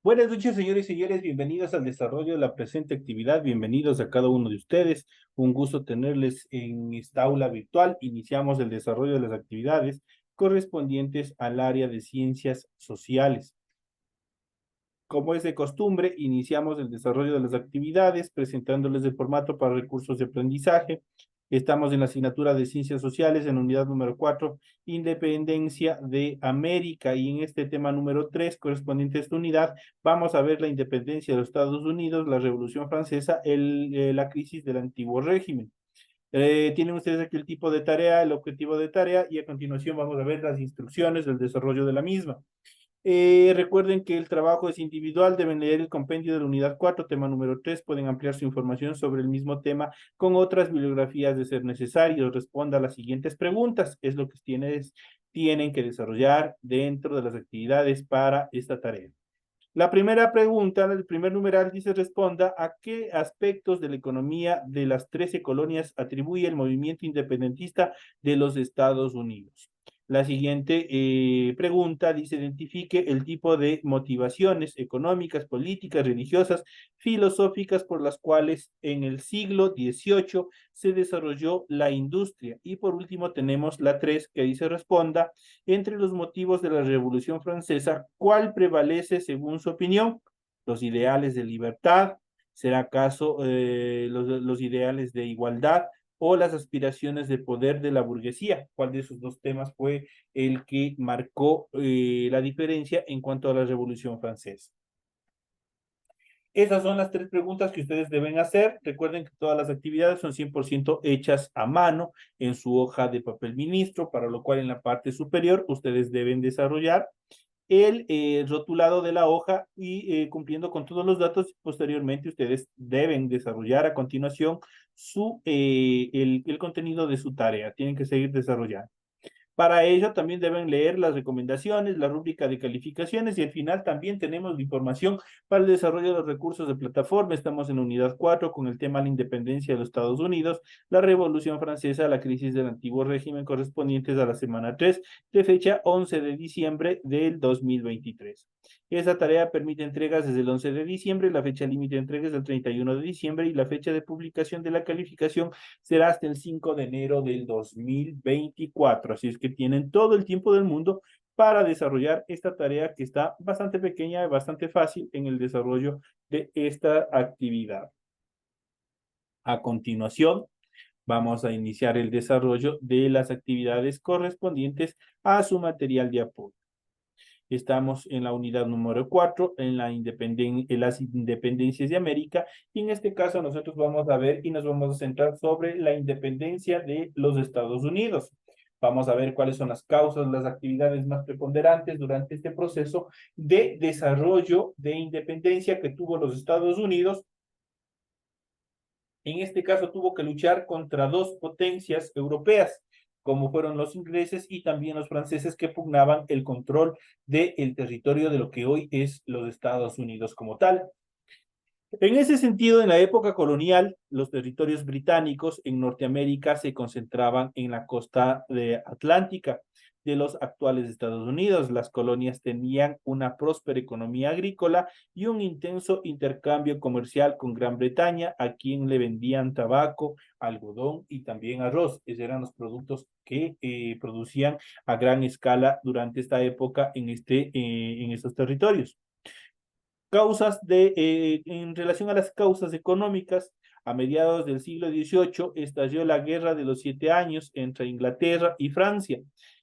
Buenas noches, señores y señores. Bienvenidos al desarrollo de la presente actividad. Bienvenidos a cada uno de ustedes. Un gusto tenerles en esta aula virtual. Iniciamos el desarrollo de las actividades correspondientes al área de ciencias sociales. Como es de costumbre, iniciamos el desarrollo de las actividades presentándoles el formato para recursos de aprendizaje. Estamos en la asignatura de Ciencias Sociales en unidad número 4, Independencia de América. Y en este tema número 3, correspondiente a esta unidad, vamos a ver la independencia de los Estados Unidos, la Revolución Francesa, la crisis del antiguo régimen. Tienen ustedes aquí el tipo de tarea, el objetivo de tarea, y a continuación vamos a ver las instrucciones del desarrollo de la misma. Recuerden que el trabajo es individual, deben leer el compendio de la unidad 4, tema número 3, pueden ampliar su información sobre el mismo tema con otras bibliografías de ser necesario. Responda a las siguientes preguntas, es lo que tienen que desarrollar dentro de las actividades para esta tarea. La primera pregunta, el primer numeral dice responda a qué aspectos de la economía de las 13 colonias atribuye el movimiento independentista de los Estados Unidos. La siguiente pregunta dice identifique el tipo de motivaciones económicas, políticas, religiosas, filosóficas por las cuales en el siglo XVIII se desarrolló la industria. Y por último tenemos la 3 que dice responda entre los motivos de la Revolución Francesa, ¿cuál prevalece según su opinión? ¿Los ideales de libertad? ¿Será acaso los ideales de igualdad o las aspiraciones de poder de la burguesía? ¿Cuál de esos dos temas fue el que marcó la diferencia en cuanto a la Revolución Francesa? Esas son las tres preguntas que ustedes deben hacer. Recuerden que todas las actividades son 100% hechas a mano en su hoja de papel ministro, para lo cual en la parte superior ustedes deben desarrollar el rotulado de la hoja y cumpliendo con todos los datos. Posteriormente ustedes deben desarrollar a continuación el contenido de su tarea. Tienen que seguir desarrollando. Para ello también deben leer las recomendaciones, la rúbrica de calificaciones y al final también tenemos la información para el desarrollo de los recursos de plataforma. Estamos en unidad 4 con el tema la independencia de los Estados Unidos, la Revolución Francesa, la crisis del antiguo régimen correspondientes a la semana 3 de fecha 11 de diciembre del 2023. Esa tarea permite entregas desde el 11 de diciembre, la fecha límite de entregas es el 31 de diciembre y la fecha de publicación de la calificación será hasta el 5 de enero del 2024. Así es que tienen todo el tiempo del mundo para desarrollar esta tarea que está bastante pequeña y bastante fácil en el desarrollo de esta actividad. A continuación, vamos a iniciar el desarrollo de las actividades correspondientes a su material de apoyo. Estamos en la unidad número 4, en las independencias de América, y en este caso nosotros vamos a ver y nos vamos a centrar sobre la independencia de los Estados Unidos. Vamos a ver cuáles son las causas, las actividades más preponderantes durante este proceso de desarrollo de independencia que tuvo los Estados Unidos. En este caso tuvo que luchar contra dos potencias europeas, como fueron los ingleses y también los franceses, que pugnaban el control del territorio de lo que hoy es los Estados Unidos como tal. En ese sentido, en la época colonial, los territorios británicos en Norteamérica se concentraban en la costa atlántica de los actuales Estados Unidos. Las colonias tenían una próspera economía agrícola y un intenso intercambio comercial con Gran Bretaña, a quien le vendían tabaco, algodón y también arroz. Esos eran los productos que producían a gran escala durante esta época en estos territorios. En relación a las causas económicas, a mediados del siglo XVIII estalló la Guerra de los 7 Años entre Inglaterra y Francia.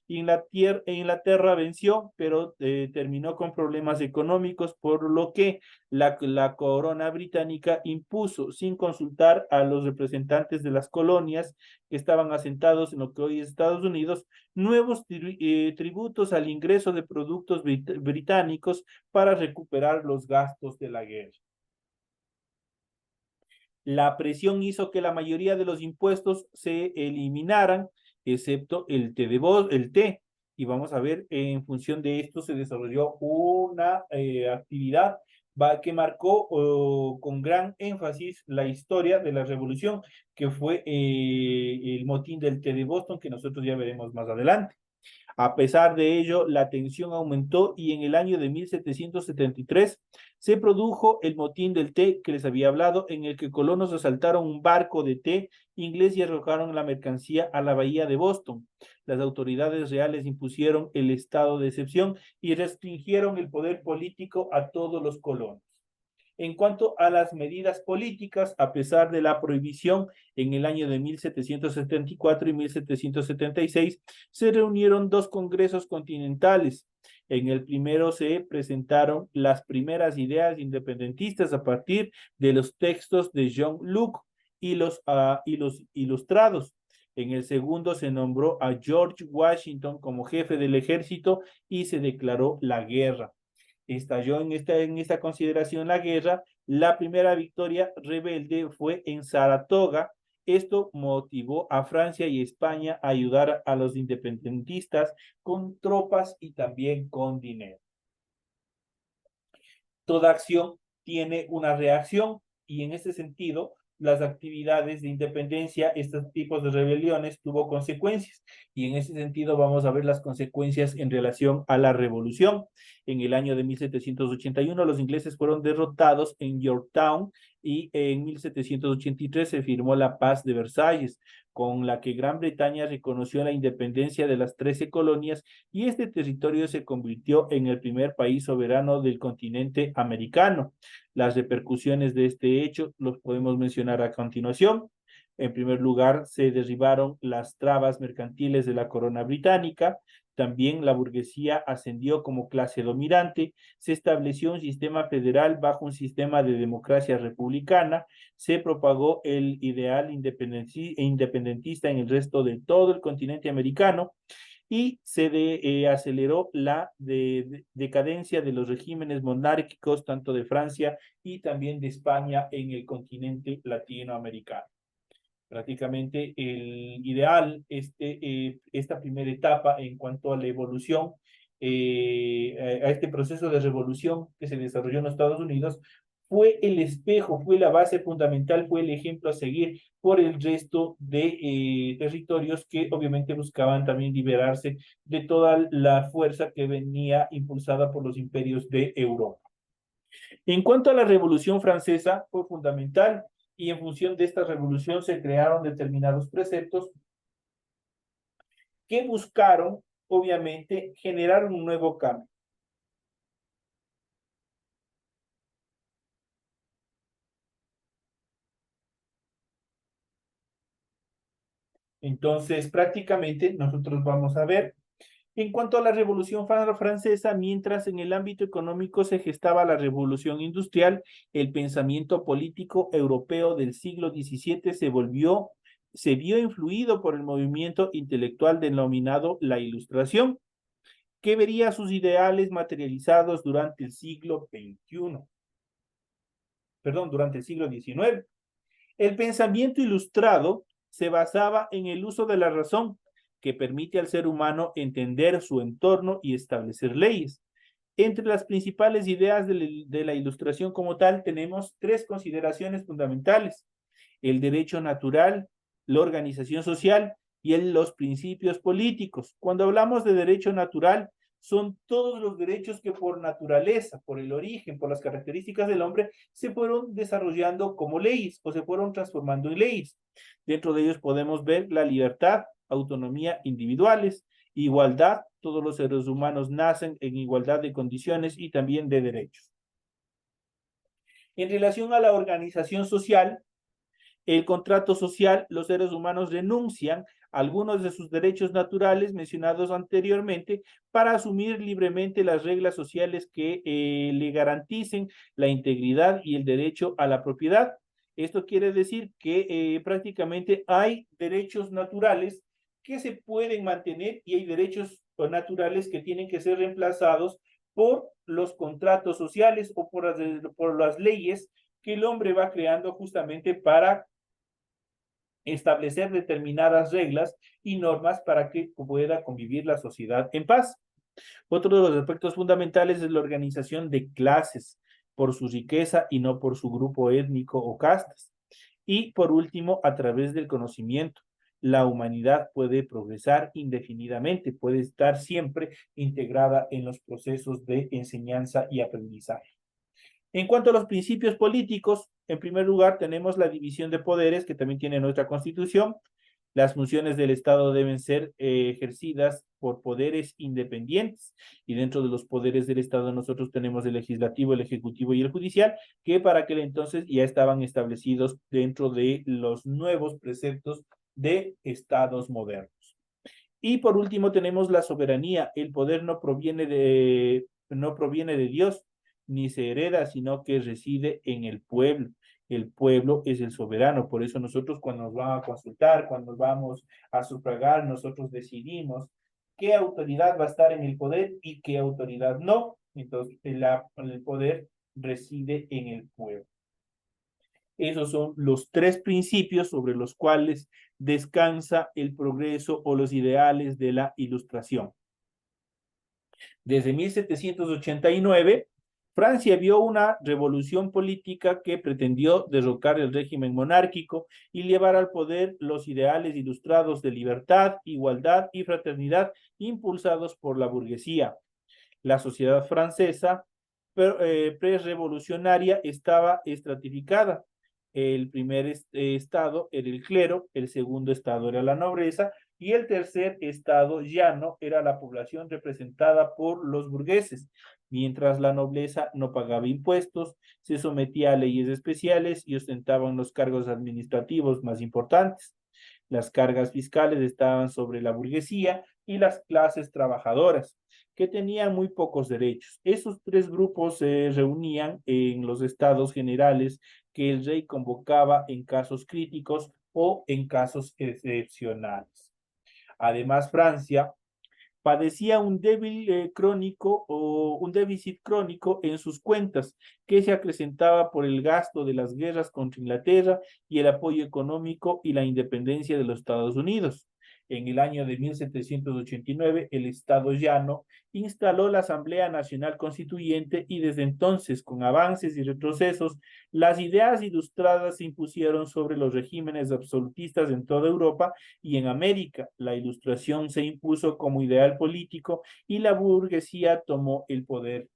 Inglaterra venció, pero terminó con problemas económicos, por lo que la corona británica impuso, sin consultar a los representantes de las colonias que estaban asentados en lo que hoy es Estados Unidos, nuevos tributos al ingreso de productos británicos para recuperar los gastos de la guerra. La presión hizo que la mayoría de los impuestos se eliminaran, excepto el té. Y vamos a ver, en función de esto se desarrolló una actividad que marcó con gran énfasis la historia de la revolución, que fue el motín del té de Boston, que nosotros ya veremos más adelante. A pesar de ello, la tensión aumentó y en el año de 1773 se produjo el motín del té que les había hablado, en el que colonos asaltaron un barco de té inglés y arrojaron la mercancía a la bahía de Boston. Las autoridades reales impusieron el estado de excepción y restringieron el poder político a todos los colonos. En cuanto a las medidas políticas, a pesar de la prohibición, en el año de 1774 y 1776 se reunieron dos congresos continentales. En el primero se presentaron las primeras ideas independentistas a partir de los textos de John Locke y los ilustrados. En el segundo se nombró a George Washington como jefe del ejército y se declaró la guerra. Estalló en esta consideración la guerra. La primera victoria rebelde fue en Saratoga. Esto motivó a Francia y España a ayudar a los independentistas con tropas y también con dinero. Toda acción tiene una reacción y en ese sentido las actividades de independencia, estos tipos de rebeliones tuvo consecuencias y en ese sentido vamos a ver las consecuencias en relación a la revolución. En el año de 1781 los ingleses fueron derrotados en Yorktown y en 1783 se firmó la Paz de Versalles, con la que Gran Bretaña reconoció la independencia de las 13 colonias y este territorio se convirtió en el primer país soberano del continente americano. Las repercusiones de este hecho los podemos mencionar a continuación. En primer lugar, se derribaron las trabas mercantiles de la corona británica. También la burguesía ascendió como clase dominante. Se estableció un sistema federal bajo un sistema de democracia republicana. Se propagó el ideal independentista en el resto de todo el continente americano y se aceleró la decadencia de los regímenes monárquicos tanto de Francia y también de España en el continente latinoamericano. Prácticamente el ideal, esta primera etapa en cuanto a la evolución, a este proceso de revolución que se desarrolló en los Estados Unidos, fue el espejo, fue la base fundamental, fue el ejemplo a seguir por el resto de territorios que obviamente buscaban también liberarse de toda la fuerza que venía impulsada por los imperios de Europa. En cuanto a la Revolución Francesa, fue fundamental y en función de esta revolución se crearon determinados preceptos que buscaron, obviamente, generar un nuevo cambio. Entonces, prácticamente nosotros vamos a ver, en cuanto a la Revolución Francesa, mientras en el ámbito económico se gestaba la Revolución Industrial, el pensamiento político europeo del siglo XVII se vio influido por el movimiento intelectual denominado la Ilustración, que vería sus ideales materializados durante el siglo XXI, perdón, durante el siglo XIX. El pensamiento ilustrado se basaba en el uso de la razón, que permite al ser humano entender su entorno y establecer leyes. Entre las principales ideas de la ilustración como tal tenemos tres consideraciones fundamentales: el derecho natural, la organización social y los principios políticos. Cuando hablamos de derecho natural, son todos los derechos que por naturaleza, por el origen, por las características del hombre, se fueron desarrollando como leyes o se fueron transformando en leyes. Dentro de ellos podemos ver la libertad, autonomía individuales, igualdad, todos los seres humanos nacen en igualdad de condiciones y también de derechos. En relación a la organización social, el contrato social, los seres humanos renuncian a algunos de sus derechos naturales mencionados anteriormente para asumir libremente las reglas sociales que le garanticen la integridad y el derecho a la propiedad. Esto quiere decir que prácticamente hay derechos naturales que se pueden mantener y hay derechos naturales que tienen que ser reemplazados por los contratos sociales o por las leyes que el hombre va creando justamente para establecer determinadas reglas y normas para que pueda convivir la sociedad en paz. Otro de los aspectos fundamentales es la organización de clases por su riqueza y no por su grupo étnico o castas. Y por último, a través del conocimiento. la humanidad puede progresar indefinidamente, puede estar siempre integrada en los procesos de enseñanza y aprendizaje. En cuanto a los principios políticos, en primer lugar tenemos la división de poderes que también tiene nuestra Constitución. Las funciones del Estado deben ser ejercidas por poderes independientes y dentro de los poderes del Estado nosotros tenemos el legislativo, el ejecutivo y el judicial, que para aquel entonces ya estaban establecidos dentro de los nuevos preceptos de estados modernos. Y por último tenemos la soberanía. El poder no proviene de Dios, ni se hereda, sino que reside en el pueblo. El pueblo es el soberano, por eso nosotros cuando nos van a consultar, cuando vamos a sufragar, nosotros decidimos qué autoridad va a estar en el poder y qué autoridad no. Entonces, el poder reside en el pueblo. Esos son los tres principios sobre los cuales descansa el progreso o los ideales de la Ilustración. Desde 1789, Francia vio una revolución política que pretendió derrocar el régimen monárquico y llevar al poder los ideales ilustrados de libertad, igualdad y fraternidad impulsados por la burguesía. La sociedad francesa pre-revolucionaria estaba estratificada. El primer estado era el clero, el segundo estado era la nobleza y el tercer estado llano era la población representada por los burgueses, mientras la nobleza no pagaba impuestos, se sometía a leyes especiales y ostentaban los cargos administrativos más importantes. Las cargas fiscales estaban sobre la burguesía y las clases trabajadoras, que tenían muy pocos derechos. Esos tres grupos se reunían en los estados generales que el rey convocaba en casos críticos o en casos excepcionales. Además, Francia padecía un crónico o un déficit crónico en sus cuentas que se acrecentaba por el gasto de las guerras contra Inglaterra y el apoyo económico y la independencia de los Estados Unidos. En el año de 1789, el Estado llano instaló la Asamblea Nacional Constituyente y desde entonces, con avances y retrocesos, las ideas ilustradas se impusieron sobre los regímenes absolutistas en toda Europa y en América. La Ilustración se impuso como ideal político y la burguesía tomó el poder.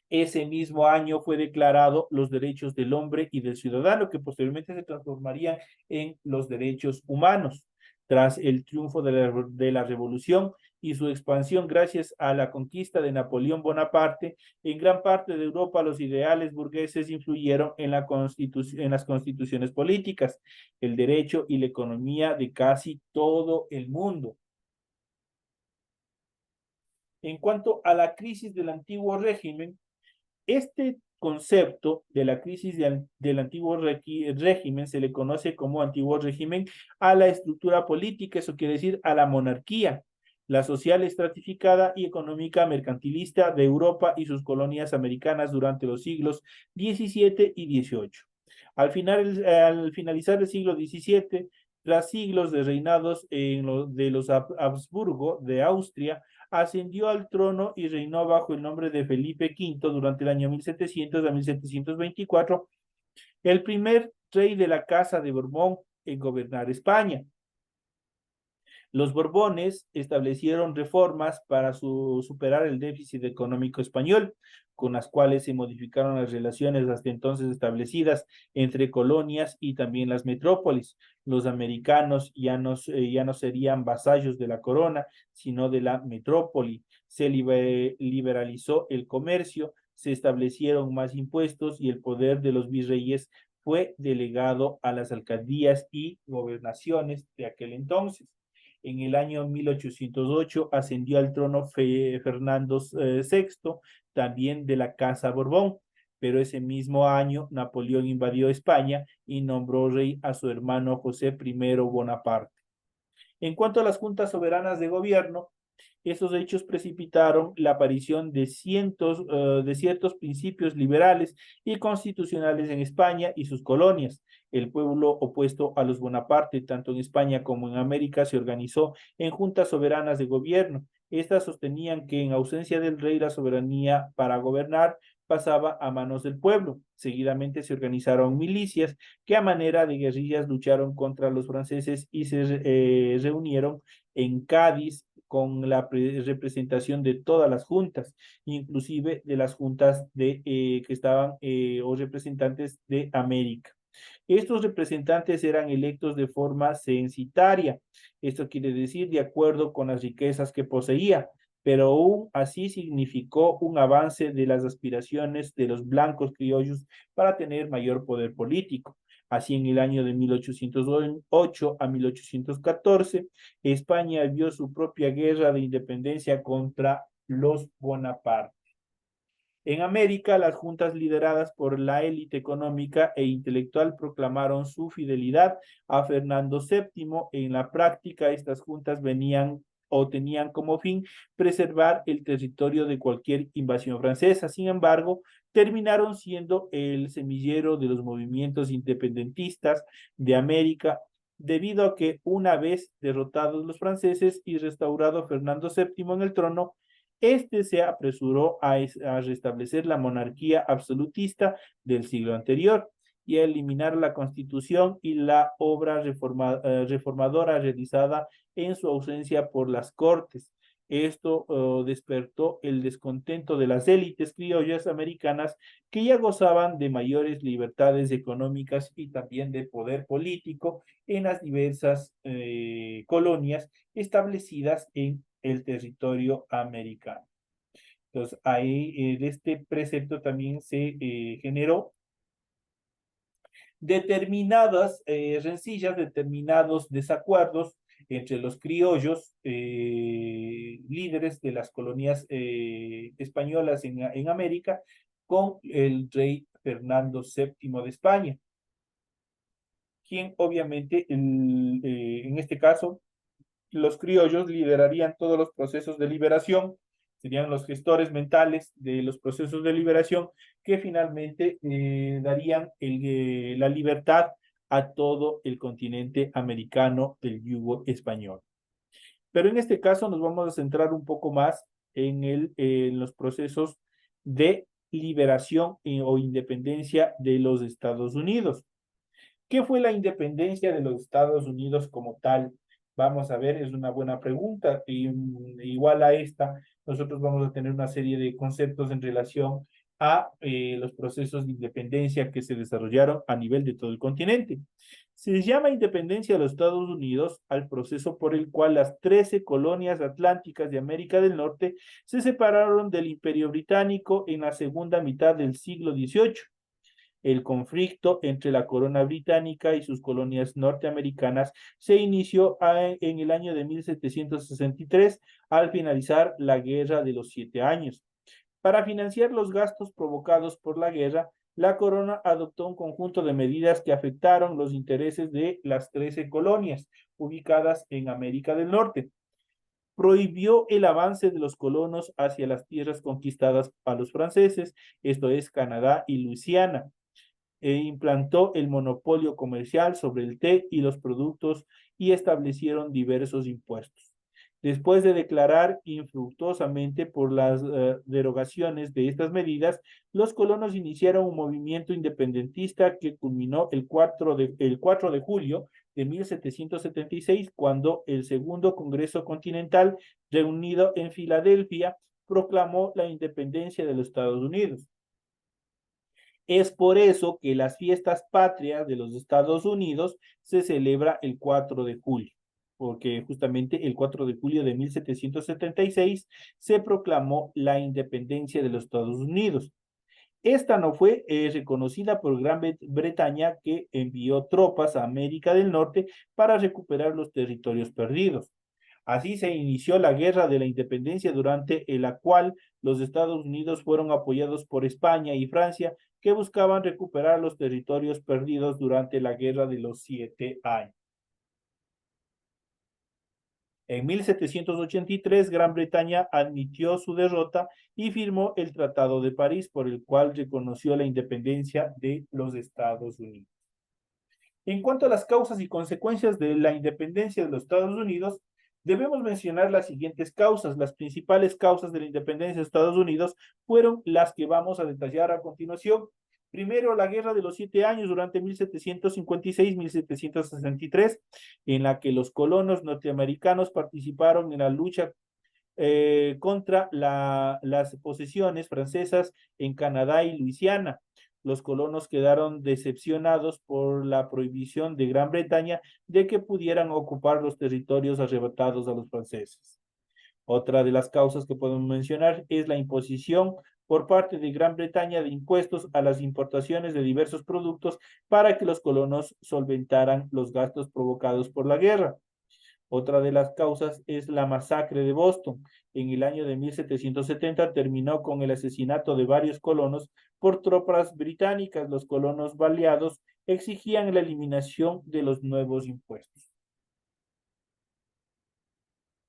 Ese mismo año fue declarado los derechos del hombre y del ciudadano, que posteriormente se transformarían en los derechos humanos. Tras el triunfo de la revolución y su expansión gracias a la conquista de Napoleón Bonaparte, en gran parte de Europa los ideales burgueses influyeron en las constituciones políticas, el derecho y la economía de casi todo el mundo. En cuanto a la crisis del antiguo régimen, este concepto de la crisis del antiguo régimen se le conoce como antiguo régimen a la estructura política, eso quiere decir a la monarquía, la social estratificada y económica mercantilista de Europa y sus colonias americanas durante los siglos XVII y XVIII. Al finalizar el siglo XVII, tras siglos de reinados de los Habsburgo de Austria, ascendió al trono y reinó bajo el nombre de Felipe V durante el año 1700 a 1724, el primer rey de la Casa de Borbón en gobernar España. Los Borbones establecieron reformas para superar el déficit económico español, con las cuales se modificaron las relaciones hasta entonces establecidas entre colonias y también las metrópolis. Los americanos ya no serían vasallos de la corona, sino de la metrópoli. Se liberalizó el comercio, se establecieron más impuestos y el poder de los virreyes fue delegado a las alcaldías y gobernaciones de aquel entonces. En el año 1808 ascendió al trono Fernando VI, también de la Casa Borbón, pero ese mismo año Napoleón invadió España y nombró rey a su hermano José I Bonaparte. En cuanto a las juntas soberanas de gobierno, esos hechos precipitaron la aparición de ciertos principios liberales y constitucionales en España y sus colonias. El pueblo opuesto a los Bonaparte, tanto en España como en América, se organizó en juntas soberanas de gobierno. Estas sostenían que en ausencia del rey la soberanía para gobernar pasaba a manos del pueblo. Seguidamente se organizaron milicias que a manera de guerrillas lucharon contra los franceses y se reunieron en Cádiz con la representación de todas las juntas, inclusive de las juntas que estaban o representantes de América. Estos representantes eran electos de forma censitaria, esto quiere decir de acuerdo con las riquezas que poseía, pero aún así significó un avance de las aspiraciones de los blancos criollos para tener mayor poder político. Así, en el año de 1808 a 1814, España vio su propia guerra de independencia contra los Bonaparte. En América, las juntas lideradas por la élite económica e intelectual proclamaron su fidelidad a Fernando VII. En la práctica, estas juntas venían o tenían como fin preservar el territorio de cualquier invasión francesa. Sin embargo, terminaron siendo el semillero de los movimientos independentistas de América, debido a que una vez derrotados los franceses y restaurado Fernando VII en el trono, este se apresuró a restablecer la monarquía absolutista del siglo anterior y a eliminar la constitución y la obra reformadora realizada en su ausencia por las cortes. Esto despertó el descontento de las élites criollas americanas que ya gozaban de mayores libertades económicas y también de poder político en las diversas colonias establecidas en el territorio americano. Entonces, ahí de este precepto también se generó determinadas rencillas, determinados desacuerdos entre los criollos, líderes de las colonias españolas en América, con el rey Fernando VII de España, quien obviamente en este caso los criollos liderarían todos los procesos de liberación, serían los gestores mentales de los procesos de liberación que finalmente darían la libertad a todo el continente americano del yugo español. Pero en este caso nos vamos a centrar un poco más en los procesos de liberación o independencia de los Estados Unidos. ¿Qué fue la independencia de los Estados Unidos como tal? Vamos a ver, es una buena pregunta. Y igual a esta, nosotros vamos a tener una serie de conceptos en relación a los procesos de independencia que se desarrollaron a nivel de todo el continente. Se llama independencia de los Estados Unidos al proceso por el cual las 13 colonias atlánticas de América del Norte se separaron del Imperio Británico en la segunda mitad del siglo XVIII. El conflicto entre la corona británica y sus colonias norteamericanas se inició en el año de 1763 al finalizar la Guerra de los 7 Años. Para financiar los gastos provocados por la guerra, la corona adoptó un conjunto de medidas que afectaron los intereses de las 13 colonias ubicadas en América del Norte. Prohibió el avance de los colonos hacia las tierras conquistadas a los franceses, esto es Canadá y Luisiana. Implantó el monopolio comercial sobre el té y los productos y establecieron diversos impuestos. Después de declarar infructuosamente por las derogaciones de estas medidas, los colonos iniciaron un movimiento independentista que culminó el 4 de julio de 1776, cuando el Segundo Congreso Continental, reunido en Filadelfia, proclamó la independencia de los Estados Unidos. Es por eso que las fiestas patrias de los Estados Unidos se celebra el 4 de julio, porque justamente el 4 de julio de 1776 se proclamó la independencia de los Estados Unidos. Esta no fue reconocida por Gran Bretaña, que envió tropas a América del Norte para recuperar los territorios perdidos. Así se inició la Guerra de la Independencia, durante la cual los Estados Unidos fueron apoyados por España y Francia, que buscaban recuperar los territorios perdidos durante la Guerra de los 7 Años. En 1783, Gran Bretaña admitió su derrota y firmó el Tratado de París, por el cual reconoció la independencia de los Estados Unidos. En cuanto a las causas y consecuencias de la independencia de los Estados Unidos, Debemos mencionar las siguientes causas. Las principales causas de la independencia de Estados Unidos fueron las que vamos a detallar a continuación. Primero, la Guerra de los 7 Años durante 1756-1763, en la que los colonos norteamericanos participaron en la lucha contra las posesiones francesas en Canadá y Luisiana. Los colonos quedaron decepcionados por la prohibición de Gran Bretaña de que pudieran ocupar los territorios arrebatados a los franceses. Otra de las causas que podemos mencionar es la imposición por parte de Gran Bretaña de impuestos a las importaciones de diversos productos para que los colonos solventaran los gastos provocados por la guerra. Otra de las causas es la masacre de Boston. En el año de 1770 terminó con el asesinato de varios colonos por tropas británicas. Los colonos baleados exigían la eliminación de los nuevos impuestos.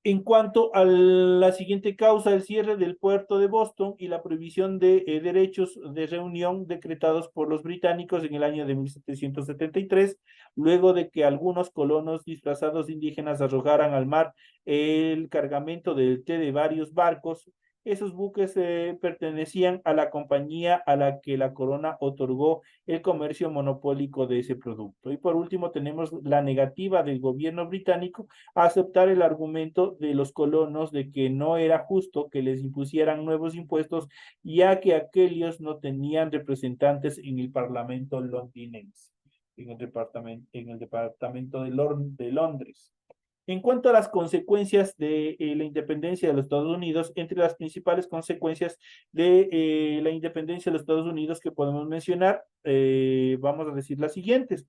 En cuanto a la siguiente causa, el cierre del puerto de Boston y la prohibición de derechos de reunión decretados por los británicos en el año de 1773, luego de que algunos colonos disfrazados de indígenas arrojaran al mar el cargamento del té de varios barcos. Esos buques pertenecían a la compañía a la que la corona otorgó el comercio monopólico de ese producto. Y por último tenemos la negativa del gobierno británico a aceptar el argumento de los colonos de que no era justo que les impusieran nuevos impuestos, ya que aquellos no tenían representantes en el Parlamento londinense, en el departamento de Londres. En cuanto a las consecuencias de la independencia de los Estados Unidos, entre las principales consecuencias de la independencia de los Estados Unidos que podemos mencionar, vamos a decir las siguientes.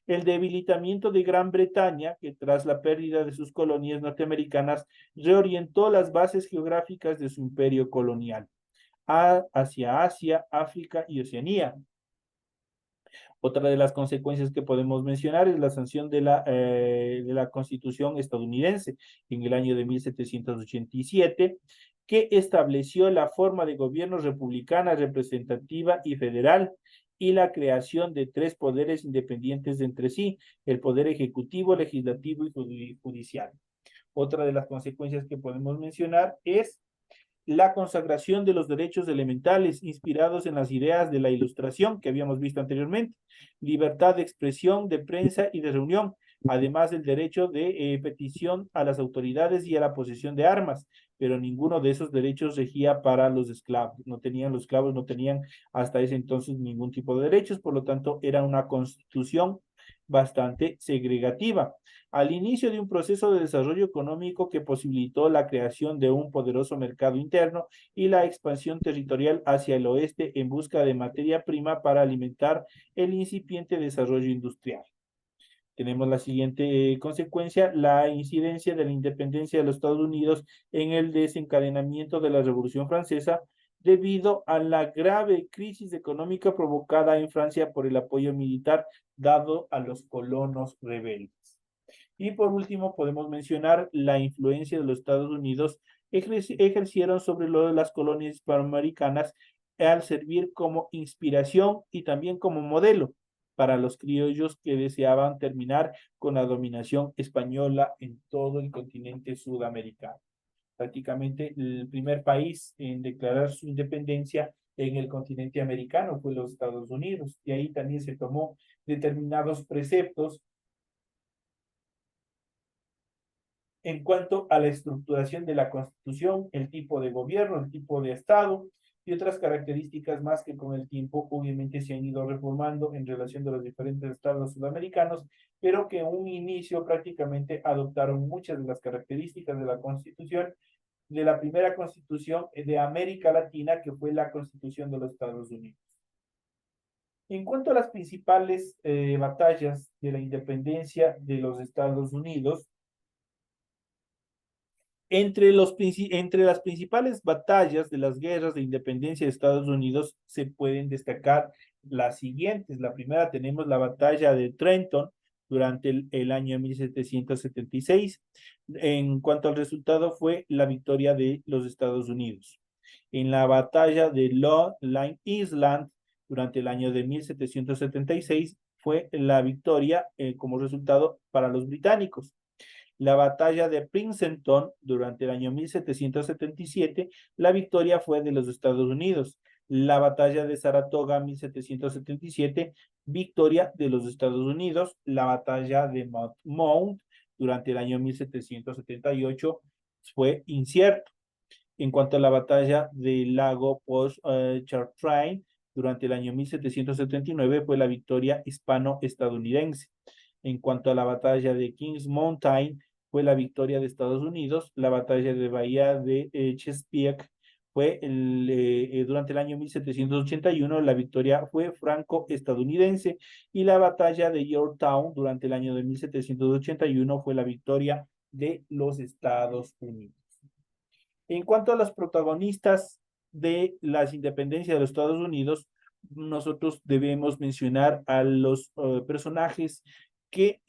El debilitamiento de Gran Bretaña, que tras la pérdida de sus colonias norteamericanas, reorientó las bases geográficas de su imperio colonial hacia Asia, África y Oceanía. Otra de las consecuencias que podemos mencionar es la sanción de la Constitución estadounidense en el año de 1787, que estableció la forma de gobierno republicana, representativa y federal, y la creación de tres poderes independientes de entre sí, el poder ejecutivo, legislativo y judicial. Otra de las consecuencias que podemos mencionar es la consagración de los derechos elementales inspirados en las ideas de la Ilustración que habíamos visto anteriormente, libertad de expresión, de prensa y de reunión, además del derecho de petición a las autoridades y a la posesión de armas, pero ninguno de esos derechos regía para los esclavos. Los esclavos no tenían hasta ese entonces ningún tipo de derechos, por lo tanto era una constitución bastante segregativa. Al inicio de un proceso de desarrollo económico que posibilitó la creación de un poderoso mercado interno y la expansión territorial hacia el oeste en busca de materia prima para alimentar el incipiente desarrollo industrial. Tenemos la siguiente consecuencia, la incidencia de la independencia de los Estados Unidos en el desencadenamiento de la Revolución Francesa debido a la grave crisis económica provocada en Francia por el apoyo militar dado a los colonos rebeldes. Y por último, podemos mencionar la influencia de los Estados Unidos ejercieron sobre las colonias hispanoamericanas al servir como inspiración y también como modelo para los criollos que deseaban terminar con la dominación española en todo el continente sudamericano. Prácticamente el primer país en declarar su independencia en el continente americano fue los Estados Unidos, y ahí también se tomó determinados preceptos en cuanto a la estructuración de la Constitución, el tipo de gobierno, el tipo de Estado y otras características más que con el tiempo obviamente se han ido reformando en relación de los diferentes estados sudamericanos, pero que en un inicio prácticamente adoptaron muchas de las características de la Constitución, de la primera Constitución de América Latina, que fue la Constitución de los Estados Unidos. En cuanto a las principales batallas de la independencia de los Estados Unidos, entre las principales batallas de las guerras de independencia de Estados Unidos se pueden destacar las siguientes. La primera tenemos la batalla de Trenton durante el año 1776. En cuanto al resultado fue la victoria de los Estados Unidos. En la batalla de Long Island durante el año de 1776 fue la victoria como resultado para los británicos. La batalla de Princeton durante el año 1777, la victoria fue de los Estados Unidos. La batalla de Saratoga 1777, victoria de los Estados Unidos. La batalla de Mount durante el año 1778 fue incierto. En cuanto a la batalla del lago Pontchartrain, durante el año 1779 fue la victoria hispano-estadounidense. En cuanto a la batalla de Kings Mountain, fue la victoria de Estados Unidos. La batalla de Bahía de Chesapeake fue durante el año 1781, la victoria fue franco-estadounidense, y la batalla de Yorktown durante el año de 1781 fue la victoria de los Estados Unidos. En cuanto a los protagonistas de las independencias de los Estados Unidos, nosotros debemos mencionar a los personajes que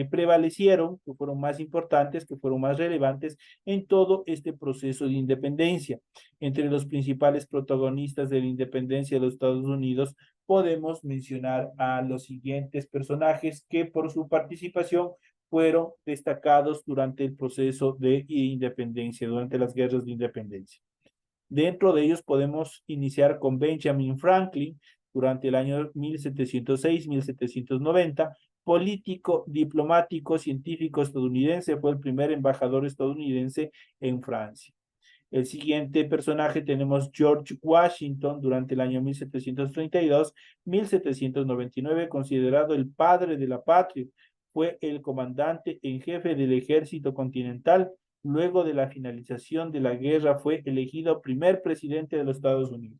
prevalecieron, que fueron más importantes, que fueron más relevantes en todo este proceso de independencia. Entre los principales protagonistas de la independencia de los Estados Unidos, podemos mencionar a los siguientes personajes que por su participación fueron destacados durante el proceso de independencia, durante las guerras de independencia. Dentro de ellos podemos iniciar con Benjamin Franklin durante el año 1706-1790, político, diplomático, científico estadounidense, fue el primer embajador estadounidense en Francia. El siguiente personaje tenemos George Washington durante el año 1732-1799, considerado el padre de la patria. Fue el comandante en jefe del ejército continental. Luego de la finalización de la guerra fue elegido primer presidente de los Estados Unidos.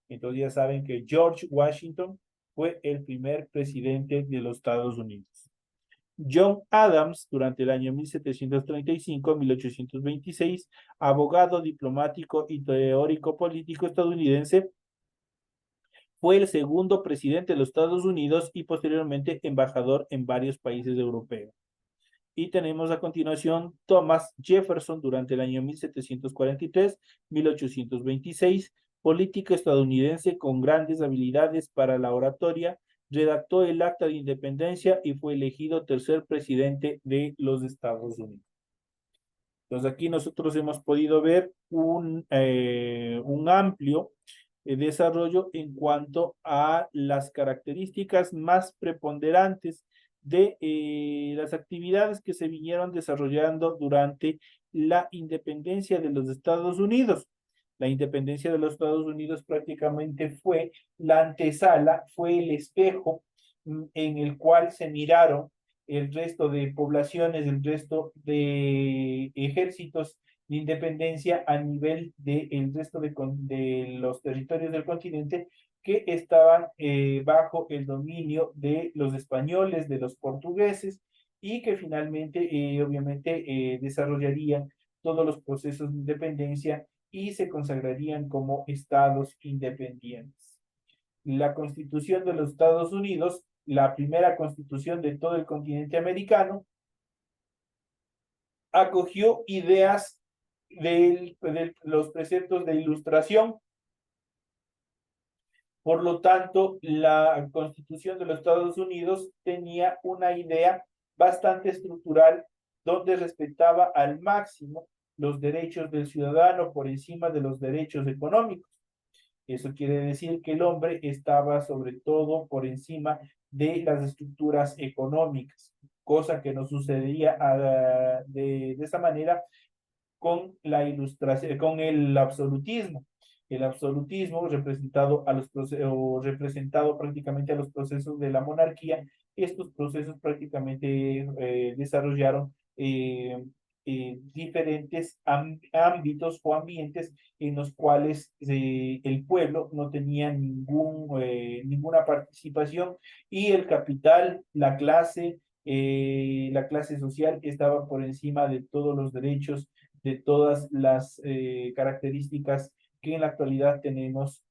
Entonces ya saben que George Washington fue el primer presidente de los Estados Unidos. John Adams, durante el año 1735-1826, abogado, diplomático y teórico político estadounidense, fue el segundo presidente de los Estados Unidos y posteriormente embajador en varios países europeos. Y tenemos a continuación Thomas Jefferson durante el año 1743-1826, político estadounidense con grandes habilidades para la oratoria, redactó el Acta de Independencia y fue elegido tercer presidente de los Estados Unidos. Entonces aquí nosotros hemos podido ver un amplio desarrollo en cuanto a las características más preponderantes de las actividades que se vinieron desarrollando durante la independencia de los Estados Unidos. La independencia de los Estados Unidos prácticamente fue la antesala, fue el espejo en el cual se miraron el resto de poblaciones, el resto de ejércitos de independencia a nivel del resto de los territorios del continente que estaban bajo el dominio de los españoles, de los portugueses, y que finalmente, obviamente, desarrollarían todos los procesos de independencia y se consagrarían como estados independientes. La Constitución de los Estados Unidos, la primera constitución de todo el continente americano, acogió ideas de los preceptos de ilustración. Por lo tanto, la Constitución de los Estados Unidos tenía una idea bastante estructural donde respetaba al máximo los derechos del ciudadano por encima de los derechos económicos. Eso quiere decir que el hombre estaba sobre todo por encima de las estructuras económicas, cosa que no sucedería de esa manera con la ilustración, con el absolutismo. El absolutismo representado prácticamente a los procesos de la monarquía. Estos procesos prácticamente desarrollaron diferentes ámbitos o ambientes en los cuales el pueblo no tenía ninguna participación, y el capital, la clase social estaba por encima de todos los derechos, de todas las características que en la actualidad tenemos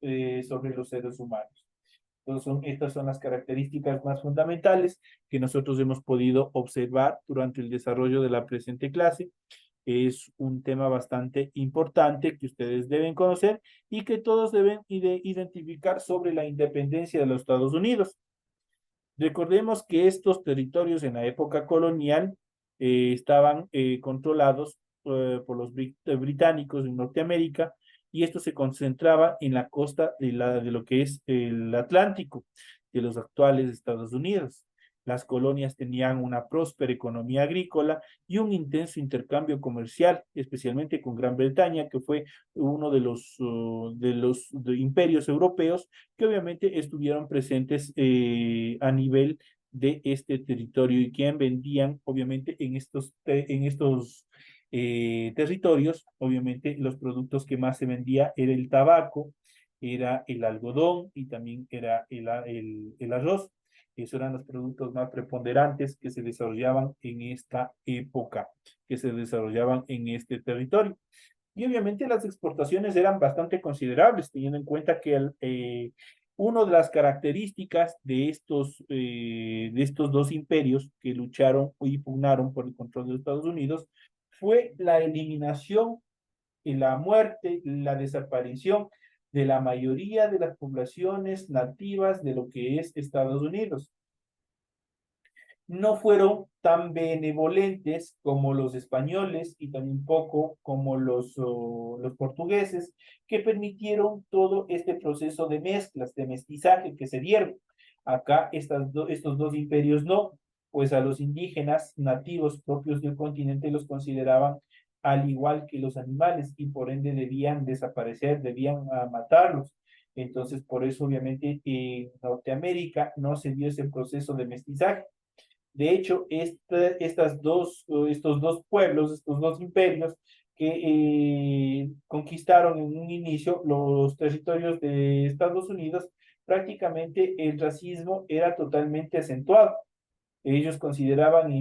sobre los seres humanos. Entonces, estas son las características más fundamentales que nosotros hemos podido observar durante el desarrollo de la presente clase. Es un tema bastante importante que ustedes deben conocer y que todos deben identificar sobre la independencia de los Estados Unidos. Recordemos que estos territorios en la época colonial estaban controlados por los británicos en Norteamérica, y esto se concentraba en la costa de lo que es el Atlántico, de los actuales Estados Unidos. Las colonias tenían una próspera economía agrícola y un intenso intercambio comercial, especialmente con Gran Bretaña, que fue uno de los imperios europeos que obviamente estuvieron presentes a nivel de este territorio, y quien vendían obviamente en estos territorios. Obviamente los productos que más se vendía era el tabaco, era el algodón y también era el arroz. Esos eran los productos más preponderantes que se desarrollaban en esta época, que se desarrollaban en este territorio. Y obviamente las exportaciones eran bastante considerables, teniendo en cuenta que una de las características de estos dos imperios que lucharon y pugnaron por el control de los Estados Unidos fue la eliminación y la muerte, la desaparición de la mayoría de las poblaciones nativas de lo que es Estados Unidos. No fueron tan benevolentes como los españoles y también poco como los portugueses, que permitieron todo este proceso de mezclas, de mestizaje que se dieron. Acá estos dos imperios no, pues a los indígenas nativos propios del continente los consideraban al igual que los animales, y por ende debían desaparecer, debían matarlos. Entonces, por eso obviamente en Norteamérica no se dio ese proceso de mestizaje. De hecho, estos dos pueblos, estos dos imperios que conquistaron en un inicio los territorios de Estados Unidos, prácticamente el racismo era totalmente acentuado. Ellos consideraban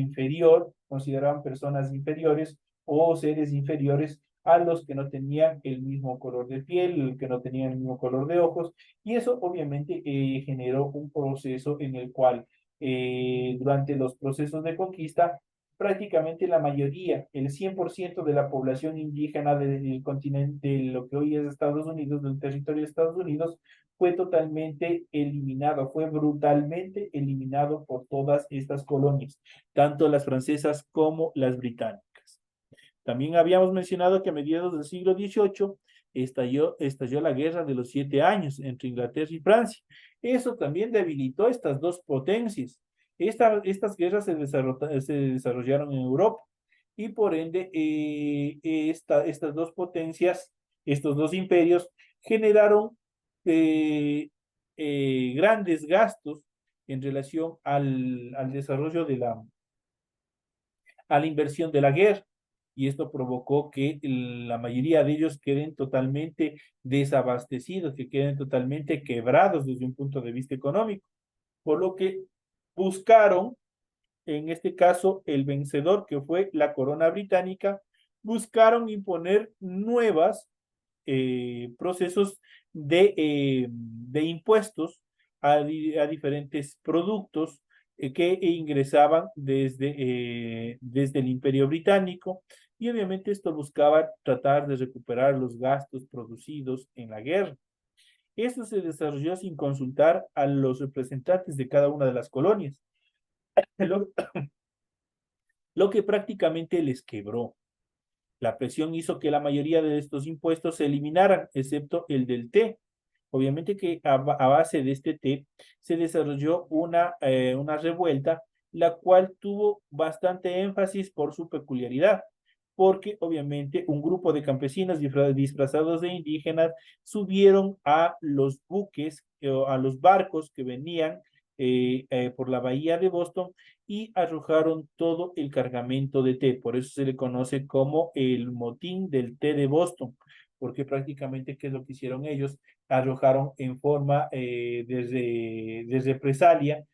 personas inferiores o seres inferiores a los que no tenían el mismo color de piel, que no tenían el mismo color de ojos, y eso obviamente generó un proceso en el cual durante los procesos de conquista, prácticamente la mayoría, el 100% de la población indígena del continente, de lo que hoy es Estados Unidos, del territorio de Estados Unidos, fue totalmente eliminado, fue brutalmente eliminado por todas estas colonias, tanto las francesas como las británicas. También habíamos mencionado que a mediados del siglo XVIII estalló la Guerra de los 7 Años entre Inglaterra y Francia. Eso también debilitó estas dos potencias. Estas guerras se desarrollaron en Europa, y por ende estas dos potencias, estos dos imperios, generaron eh, grandes gastos en relación al desarrollo a la inversión de la guerra, y esto provocó que la mayoría de ellos queden totalmente desabastecidos, que queden totalmente quebrados desde un punto de vista económico, por lo que buscaron, en este caso, el vencedor, que fue la corona británica, buscaron imponer nuevas procesos de impuestos a diferentes productos que ingresaban desde el Imperio Británico, y obviamente esto buscaba tratar de recuperar los gastos producidos en la guerra. Esto se desarrolló sin consultar a los representantes de cada una de las colonias, lo, lo que prácticamente les quebró. La presión hizo que la mayoría de estos impuestos se eliminaran, excepto el del té. Obviamente que a base de este té se desarrolló una revuelta, la cual tuvo bastante énfasis por su peculiaridad, porque obviamente un grupo de campesinos disfrazados de indígenas subieron a los buques, a los barcos que venían por la bahía de Boston, y arrojaron todo el cargamento de té. Por eso se le conoce como el motín del té de Boston, porque prácticamente, ¿qué es lo que hicieron ellos? Arrojaron en forma de represalia,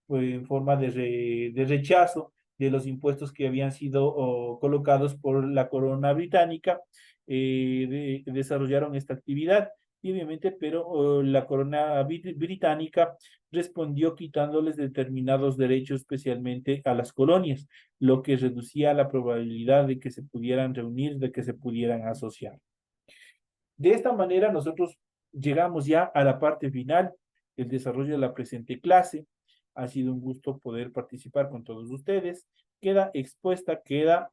pues, en forma de rechazo de los impuestos que habían sido colocados por la corona británica, desarrollaron esta actividad. Y obviamente, pero la corona británica respondió quitándoles determinados derechos, especialmente a las colonias, lo que reducía la probabilidad de que se pudieran reunir, de que se pudieran asociar. De esta manera, nosotros llegamos ya a la parte final del desarrollo de la presente clase. Ha sido un gusto poder participar con todos ustedes. queda expuesta, queda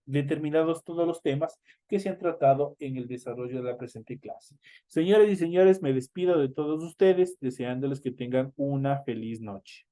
determinados todos los temas que se han tratado en el desarrollo de la presente clase. Señoras y señores, me despido de todos ustedes, deseándoles que tengan una feliz noche.